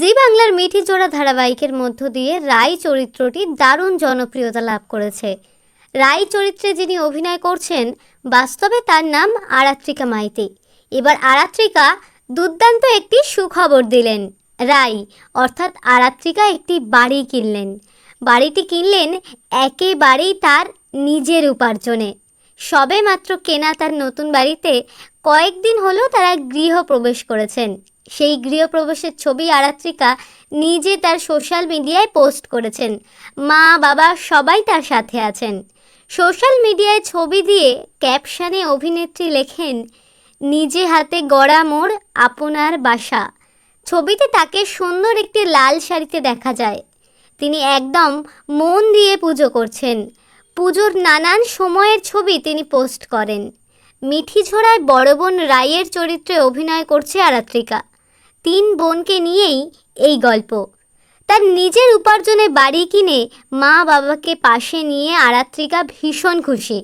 জি বাংলার মিঠি জোড়া ধারাবাহিকের মধ্য দিয়ে রাই চরিত্রটি দারুণ জনপ্রিয়তা লাভ করেছে। রাই চরিত্রে যিনি অভিনয় করছেন, বাস্তবে তার নাম আরাত্রিকা মাইতি। এবার আরাত্রিকা দুর্দান্ত একটি সুখবর দিলেন। রাই অর্থাৎ আরাত্রিকা একটি বাড়ি কিনলেন। বাড়িটি কিনলেন একেবারেই তার নিজের উপার্জনে। সবে মাত্র কেনা তার নতুন বাড়িতে কয়েকদিন হলো তারা গৃহপ্রবেশ করেছেন। সেই গৃহপ্রবেশের ছবি আরাত্রিকা নিজে তার সোশ্যাল মিডিয়ায় পোস্ট করেছেন। মা বাবা সবাই তার সাথে আছেন। সোশ্যাল মিডিয়ায় ছবি দিয়ে ক্যাপশনে অভিনেত্রী লেখেন, নিজে হাতে গড়া মোর আপনার বাসা। ছবিতে তাকে সুন্দর একটি লাল শাড়িতে দেখা যায়। তিনি একদম মন দিয়ে পুজো করছেন। পুজোর নানান সময়ের ছবি তিনি পোস্ট করেন। মিঠি ঝোড়ায় বড় বোন রাইয়ের চরিত্রে অভিনয় করছে আরাত্রিকা। 3 বোনকে নিয়েই এই গল্প। তার নিজের উপার্জনে বাড়ি কিনে মা বাবাকে পাশে নিয়ে আরাত্রিকা ভীষণ খুশি।